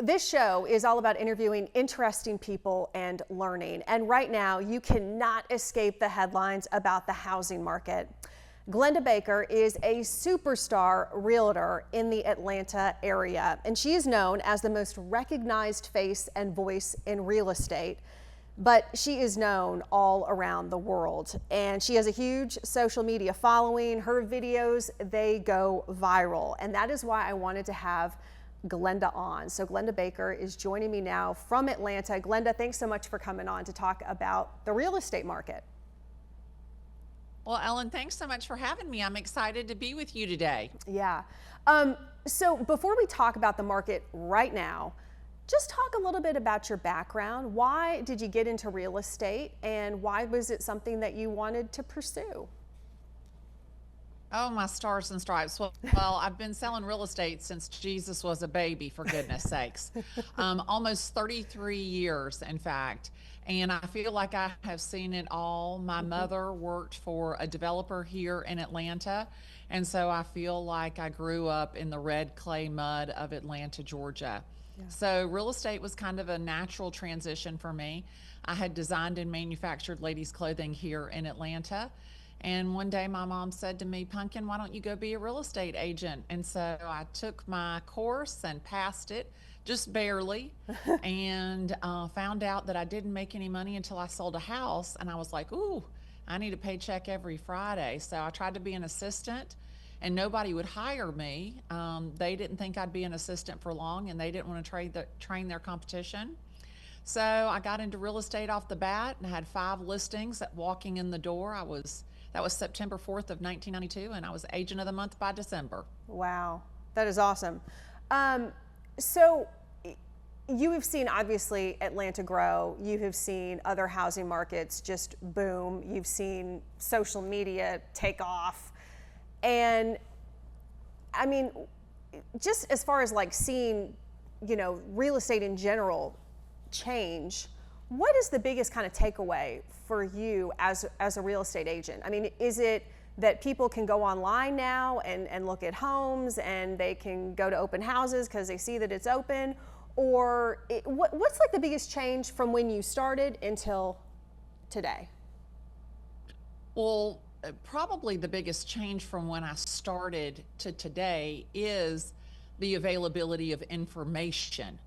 This show is all about interviewing interesting people and learning. And right now, you cannot escape the headlines about the housing market. Glennda Baker is a superstar realtor in the Atlanta area, and she is known as the most recognized face and voice in real estate. But she is known all around the world, and she has a huge social media following. Her videos, they go viral, and that is why I wanted to have Glennda on. So Glennda Baker is joining me now from Atlanta. Glennda, thanks so much for coming on to talk about the real estate market. Well, Ellen, thanks so much for having me. I'm excited to be with you today. Yeah. So before we talk about the market right now, just talk a little bit about your background. Why did you get into real estate, and why was it something that you wanted to pursue? Oh, my stars and stripes. Well, I've been selling real estate since Jesus was a baby, for goodness sakes. Almost 33 years, in fact. And I feel like I have seen it all. My mother worked for a developer here in Atlanta. And so I feel like I grew up in the red clay mud of Atlanta, Georgia. Yeah. So real estate was kind of a natural transition for me. I had designed and manufactured ladies' clothing here in Atlanta. And one day my mom said to me, "Pumpkin, why don't you go be a real estate agent?" And so I took my course and passed it, just barely, and found out that I didn't make any money until I sold a house. And I was like, ooh, I need a paycheck every Friday. So I tried to be an assistant, and nobody would hire me. They didn't think I'd be an assistant for long, and they didn't want to train their competition. So I got into real estate off the bat and had 5 listings. At walking in the door, that was September 4th of 1992, and I was agent of the month by December. Wow, that is awesome. So you have seen, obviously, Atlanta grow. You have seen other housing markets just boom. You've seen social media take off. And I mean, just as far as like seeing, real estate in general change, what is the biggest kind of takeaway for you as a real estate agent? I mean, is it that people can go online now and look at homes, and they can go to open houses because they see that it's open? Or what's like the biggest change from when you started until today? Well, probably the biggest change from when I started to today is the availability of information.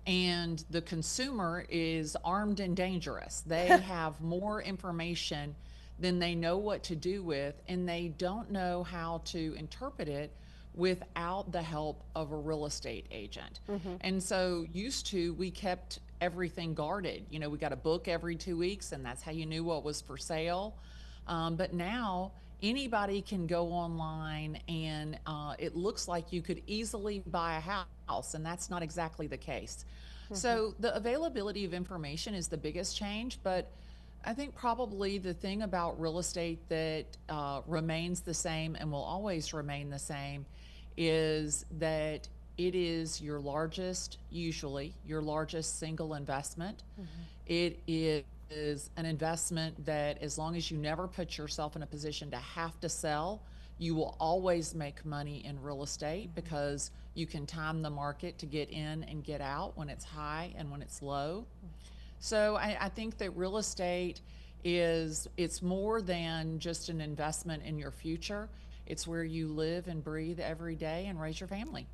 And the consumer is armed and dangerous. They have more information than they know what to do with, and they don't know how to interpret it without the help of a real estate agent. And so we kept everything guarded. We got a book every 2 weeks, and that's how you knew what was for sale. But now anybody can go online, and it looks like you could easily buy a house, and that's not exactly the case. So the availability of information is the biggest change, but I think probably the thing about real estate that remains the same and will always remain the same is that it is usually your largest single investment. It is an investment that, as long as you never put yourself in a position to have to sell, you will always make money in real estate because you can time the market to get in and get out when it's high and when it's low. So I think that real estate it's more than just an investment in your future. It's where you live and breathe every day and raise your family.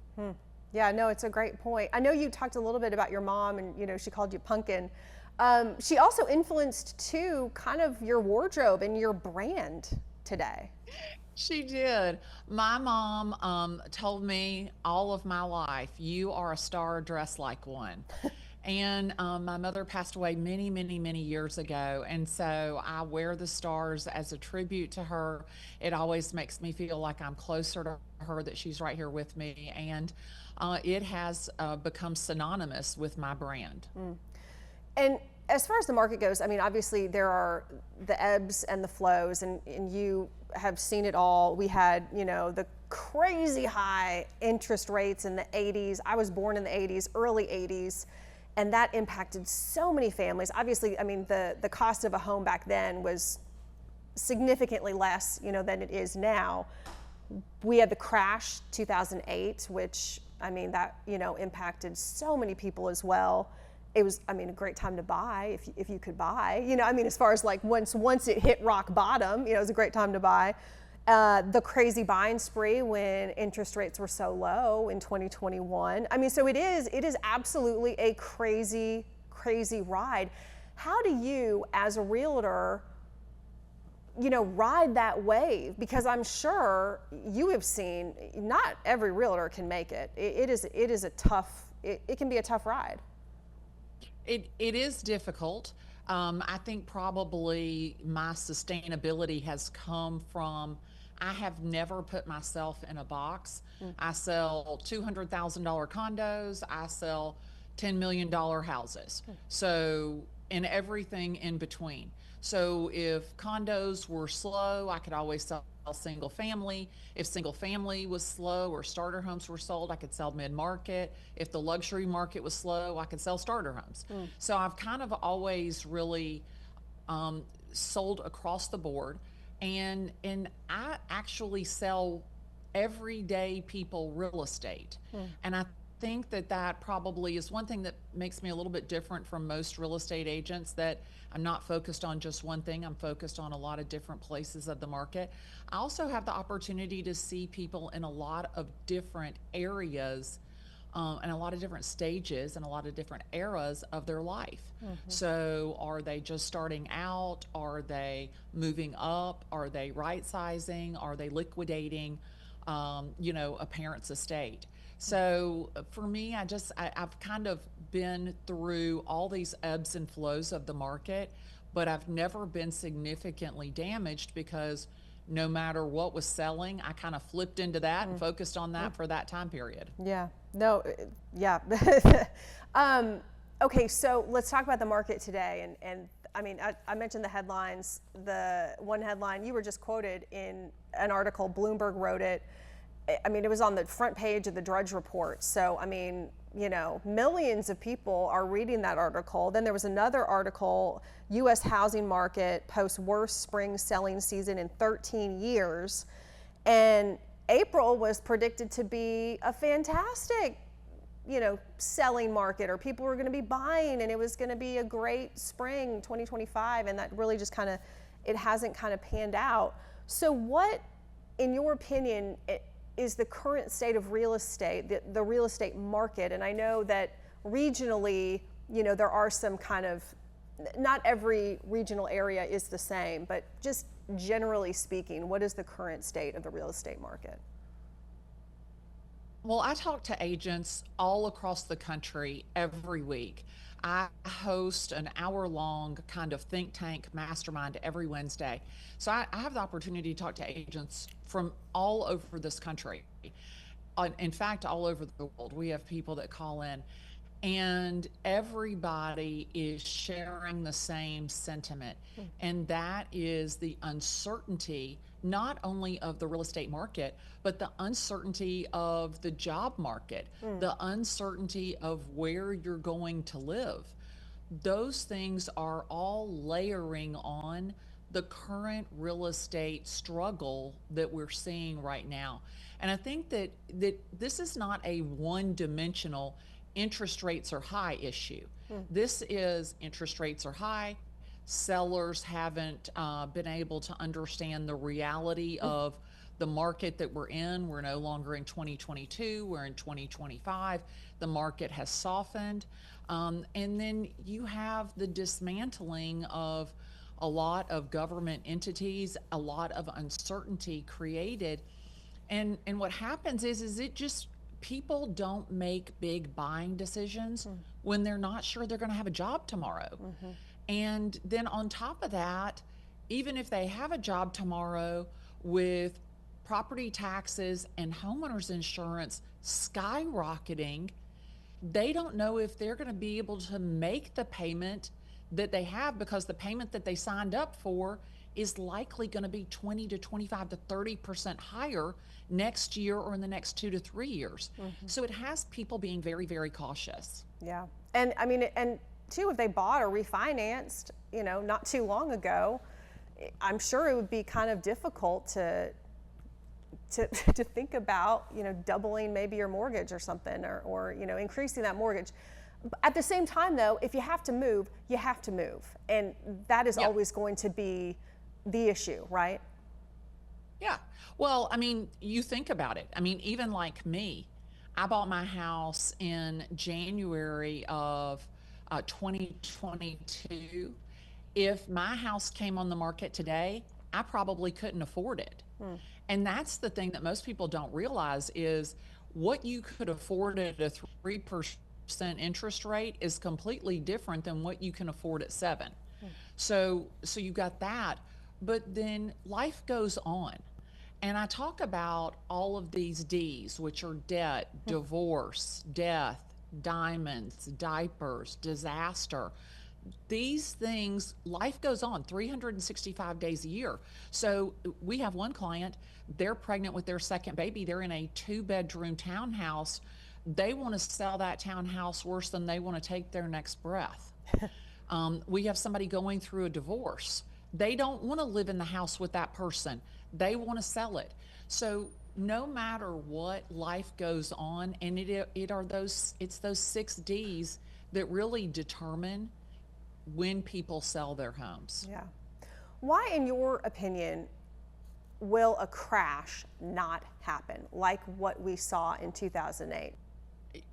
Yeah, no, it's a great point. I know you talked a little bit about your mom, and she called you Pumpkin. She also influenced too kind of your wardrobe and your brand today. She did. My mom told me all of my life, "You are a star, dress like one." And my mother passed away many, many, many years ago. And so I wear the stars as a tribute to her. It always makes me feel like I'm closer to her, that she's right here with me. And it has become synonymous with my brand. And as far as the market goes, I mean, obviously there are the ebbs and the flows, and you have seen it all. We had, the crazy high interest rates in the 80s. I was born in the 80s, early 80s. And that impacted so many families. Obviously, I mean, the cost of a home back then was significantly less, than it is now. We had the crash 2008, which I mean, that, impacted so many people as well. It was, I mean, a great time to buy if you could buy, I mean, as far as like once it hit rock bottom, it was a great time to buy. The crazy buying spree when interest rates were so low in 2021. I mean, so it is absolutely a crazy, crazy ride. How do you, as a realtor, ride that wave? Because I'm sure you have seen not every realtor can make it. It is a tough, it can be a tough ride. It is difficult. I think probably my sustainability has come from, I have never put myself in a box. I sell $200,000 condos. I sell $10 million houses. So, and everything in between. So if condos were slow, I could always sell single family. If single family was slow or starter homes were sold, I could sell mid-market. If the luxury market was slow, I could sell starter homes. So I've kind of always really sold across the board. And I actually sell everyday people real estate. And I think that probably is one thing that makes me a little bit different from most real estate agents, that I'm not focused on just one thing. I'm focused on a lot of different places of the market. I also have the opportunity to see people in a lot of different areas and a lot of different stages and a lot of different eras of their life. So are they just starting out? Are they moving up? Are they right sizing? Are they liquidating, a parent's estate? So for me, I've kind of been through all these ebbs and flows of the market, but I've never been significantly damaged, because no matter what was selling, I kind of flipped into that and focused on that for that time period. Yeah, no, yeah. Okay, so let's talk about the market today. And I mean, I mentioned the headlines. The one headline, you were just quoted in an article, Bloomberg wrote it. I mean, it was on the front page of the Drudge Report. So, I mean, millions of people are reading that article. Then there was another article, U.S. housing market posts worst spring selling season in 13 years. And April was predicted to be a fantastic, selling market, or people were going to be buying, and it was going to be a great spring 2025. And that really just it hasn't kind of panned out. So what, in your opinion, is the current state of real estate, the real estate market? And I know that regionally, there are some kind of, not every regional area is the same, but just generally speaking, what is the current state of the real estate market? Well, I talk to agents all across the country every week. I host an hour-long kind of think tank mastermind every Wednesday. So I have the opportunity to talk to agents from all over this country. In fact, all over the world. We have people that call in, and everybody is sharing the same sentiment. And that is the uncertainty, not only of the real estate market, but the uncertainty of the job market, the uncertainty of where you're going to live. Those things are all layering on the current real estate struggle that we're seeing right now. And I think that this is not a one-dimensional interest rates are high issue. This is interest rates are high. Sellers haven't been able to understand the reality of the market that we're in. We're no longer in 2022, we're in 2025. The market has softened. And then you have the dismantling of a lot of government entities, a lot of uncertainty created. And what happens is it just, people don't make big buying decisions when they're not sure they're going to have a job tomorrow. And then on top of that, even if they have a job tomorrow, with property taxes and homeowners insurance skyrocketing, they don't know if they're going to be able to make the payment that they have, because the payment that they signed up for is likely going to be 20 to 25 to 30% higher next year or in the next 2 to 3 years. So it has people being very, very cautious. Yeah. And I mean, and too, if they bought or refinanced, not too long ago, I'm sure it would be kind of difficult to to, to think about, doubling maybe your mortgage or something, or increasing that mortgage. At the same time, though, if you have to move, you have to move. And that is always going to be the issue, right? Yeah. Well, I mean, you think about it. I mean, even like me, I bought my house in January of 2022. If my house came on the market today, I probably couldn't afford it. And that's the thing that most people don't realize is what you could afford at a 3% interest rate is completely different than what you can afford at 7. So you got that, but then life goes on. And I talk about all of these D's, which are debt, divorce, death, diamonds, diapers, disaster. These things, life goes on 365 days a year. So we have one client, they're pregnant with their second baby. They're in a 2-bedroom townhouse. They want to sell that townhouse worse than they want to take their next breath. We have somebody going through a divorce. They don't want to live in the house with that person. They want to sell it. So no matter what, life goes on, and it's those 6 D's that really determine when people sell their homes. Yeah. Why, in your opinion, will a crash not happen like what we saw in 2008?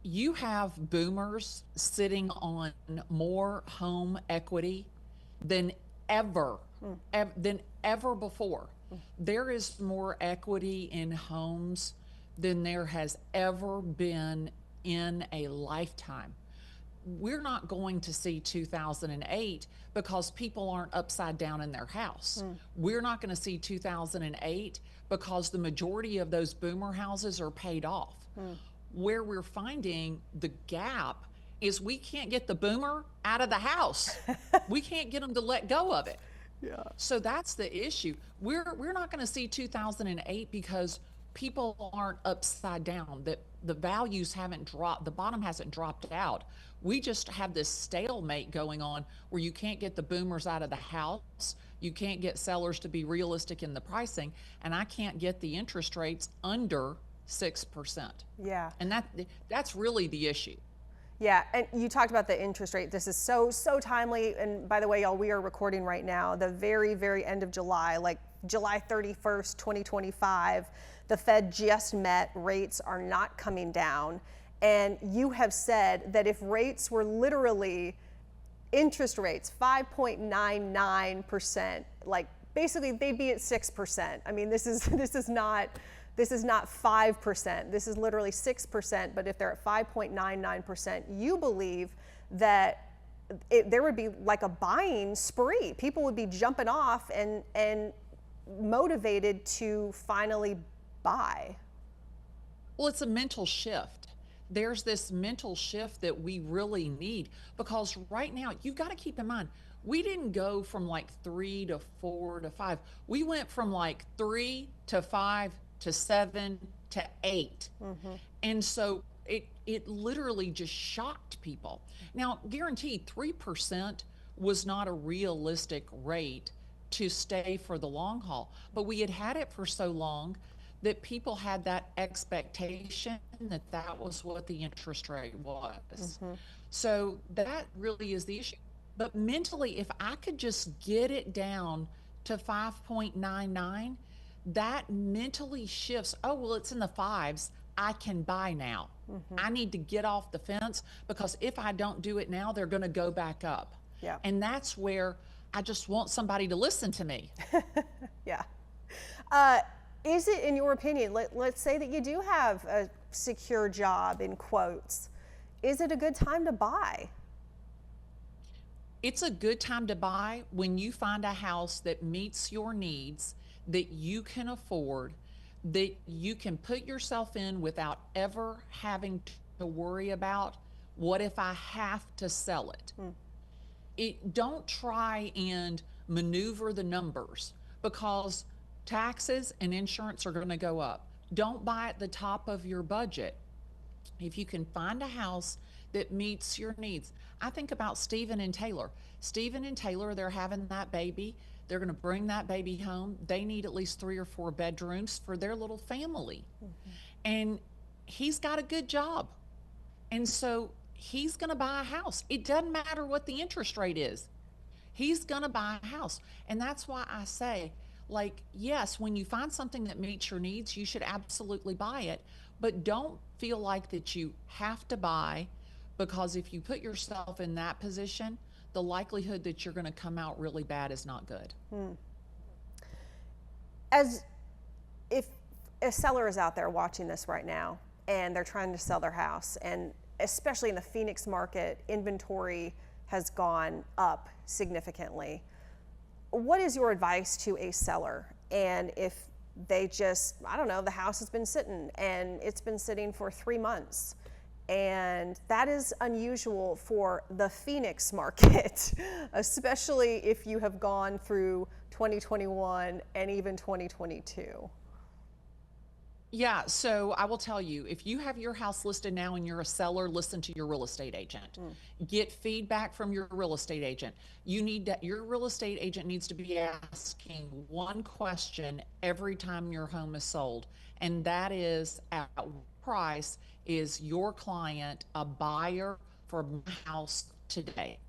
You have boomers sitting on more home equity than ever, than ever before. There is more equity in homes than there has ever been in a lifetime. We're not going to see 2008 because people aren't upside down in their house. We're not going to see 2008 because the majority of those boomer houses are paid off. Where we're finding the gap is we can't get the boomer out of the house. We can't get them to let go of it. Yeah. So that's the issue. We're not going to see 2008 because people aren't upside down, that the values haven't dropped, the bottom hasn't dropped out. We just have this stalemate going on where you can't get the boomers out of the house, you can't get sellers to be realistic in the pricing, and I can't get the interest rates under 6%. Yeah. And that's really the issue. Yeah, and you talked about the interest rate. This is so timely. And by the way, y'all, we are recording right now, the very, very end of July, like July 31st, 2025. The Fed just met. Rates are not coming down. And you have said that if rates were literally interest rates, 5.99%, like basically they'd be at 6%. I mean, this is not 5%. This is literally 6%. But if they're at 5.99%, you believe that there would be like a buying spree. People would be jumping off and motivated to finally buy. Well, it's a mental shift. There's this mental shift that we really need, because right now you've got to keep in mind, we didn't go from like 3 to 4 to 5. We went from like 3 to 5 to 7 to 8. And so it literally just shocked people. Now, guaranteed 3% was not a realistic rate to stay for the long haul, but we had it for so long that people had that expectation that that was what the interest rate was. So that really is the issue. But mentally, if I could just get it down to 5.99, that mentally shifts. Oh, well, it's in the 5s. I can buy now. I need to get off the fence, because if I don't do it now, they're going to go back up. Yeah. And that's where I just want somebody to listen to me. Yeah. Is it, in your opinion, let's say that you do have a secure job, in quotes, is it a good time to buy? It's a good time to buy when you find a house that meets your needs, that you can afford, that you can put yourself in without ever having to worry about, what if I have to sell it? Don't try and maneuver the numbers, because taxes and insurance are going to go up. Don't buy at the top of your budget. If you can find a house that meets your needs. I think about Stephen and Taylor. Stephen and Taylor, they're having that baby. They're going to bring that baby home. They need at least 3 or 4 bedrooms for their little family. And he's got a good job. And so he's going to buy a house. It doesn't matter what the interest rate is. He's going to buy a house. And that's why I say, like, yes, when you find something that meets your needs, you should absolutely buy it. But don't feel like that you have to buy, because if you put yourself in that position, the likelihood that you're going to come out really bad is not good. As if a seller is out there watching this right now and they're trying to sell their house, and especially in the Phoenix market, inventory has gone up significantly. What is your advice to a seller? And if they just, I don't know, the house has been sitting and it's been sitting for 3 months, and that is unusual for the Phoenix market, especially if you have gone through 2021 and even 2022. Yeah, so I will tell you, if you have your house listed now and you're a seller, listen to your real estate agent. Get feedback from your real estate agent. Your real estate agent needs to be asking one question every time your home is sold, and that is, at what price is your client a buyer for my house today?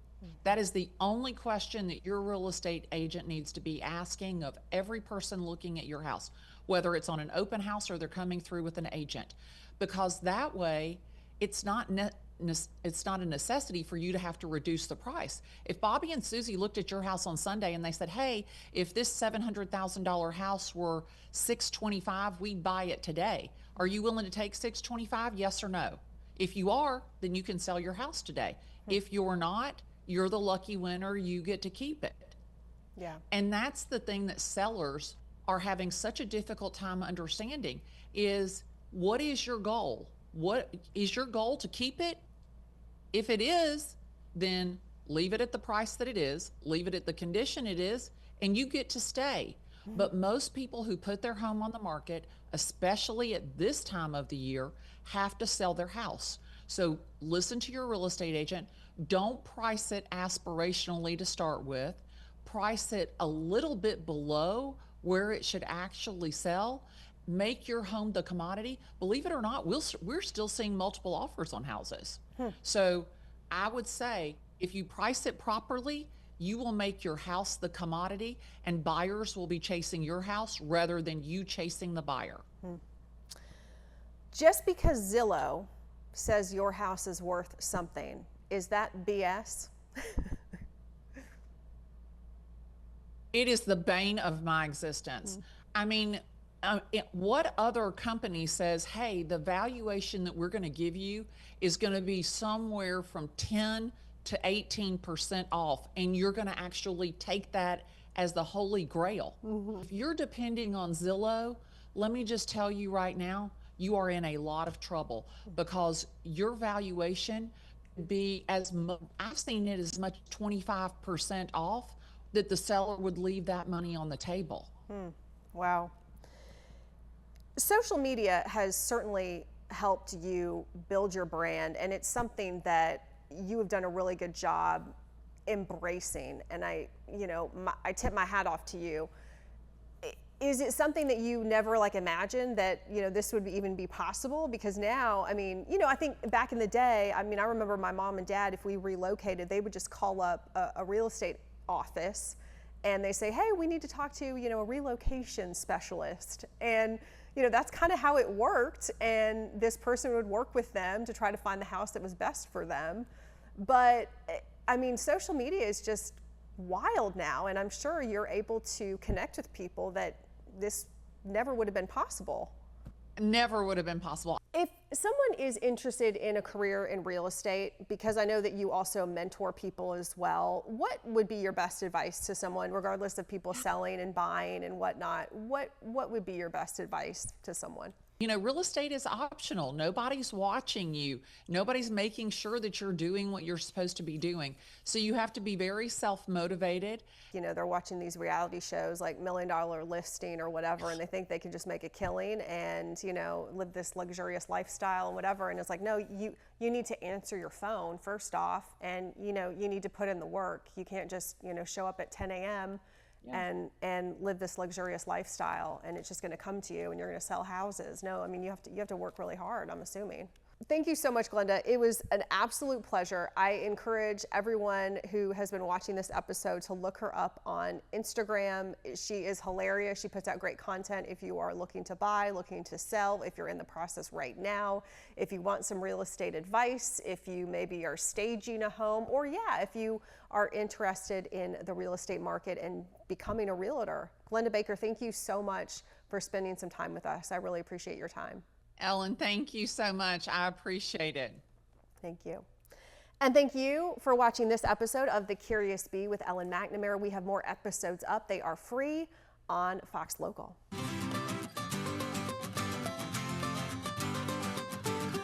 That is the only question that your real estate agent needs to be asking of every person looking at your house, whether it's on an open house or they're coming through with an agent, because that way it's not a necessity for you to have to reduce the price. If Bobby and Susie looked at your house on Sunday and they said, hey, if this $700,000 house were $625, we'd buy it today. Are you willing to take $625? Yes or no? If you are, then you can sell your house today. If you're not, you're the lucky winner, you get to keep it. Yeah. And that's the thing that sellers are having such a difficult time understanding is, what is your goal? What is your goal, to keep it? If it is, then leave it at the price that it is, leave it at the condition it is, and you get to stay. But most people who put their home on the market, especially at this time of the year, have to sell their house. So listen to your real estate agent. Don't price it aspirationally to start with. Price it a little bit below where it should actually sell. Make your home the commodity. Believe it or not, we're still seeing multiple offers on houses. So I would say, if you price it properly, you will make your house the commodity, and buyers will be chasing your house rather than you chasing the buyer. Just because Zillow says your house is worth something, is that BS? It is the bane of my existence. I mean, what other company says, hey, the valuation that we're going to give you is going to be somewhere from 10 to 18% off, and you're going to actually take that as the holy grail? If you're depending on Zillow, let me just tell you right now, you are in a lot of trouble, because your valuation could be I've seen it as much 25% off, that the seller would leave that money on the table. Wow. Social media has certainly helped you build your brand, and it's something that you have done a really good job embracing. And I tip my hat off to you. Is it something that you never imagined that, this would even be possible? Because now, I think back in the day, I remember my mom and dad, if we relocated, they would just call up a real estate office and they say, hey, we need to talk to, a relocation specialist. And, that's kind of how it worked. And this person would work with them to try to find the house that was best for them. But social media is just wild now. And I'm sure you're able to connect with people that this never would have been possible. Never would have been possible. If someone is interested in a career in real estate, because I know that you also mentor people as well, what would be your best advice to someone, regardless of people selling and buying and whatnot? What would be your best advice to someone? Real estate is optional. Nobody's watching you. Nobody's making sure that you're doing what you're supposed to be doing. So you have to be very self-motivated. They're watching these reality shows like $1 Million Listing or whatever, and they think they can just make a killing and, live this luxurious lifestyle and whatever. And it's like, no, you need to answer your phone first off, and, you need to put in the work. You can't just, show up at 10 a.m. and live this luxurious lifestyle, and it's just going to come to you, and you're going to sell houses. No, I mean, you have to work really hard, I'm assuming. Thank you so much, Glennda. It was an absolute pleasure. I encourage everyone who has been watching this episode to look her up on Instagram. She is hilarious. She puts out great content if you are looking to buy, looking to sell, if you're in the process right now, if you want some real estate advice, if you maybe are staging a home, or if you are interested in the real estate market and becoming a realtor. Glennda Baker, thank you so much for spending some time with us. I really appreciate your time. Ellen, thank you so much. I appreciate it. Thank you. And thank you for watching this episode of The Curious Bee with Ellen McNamara. We have more episodes up. They are free on Fox Local.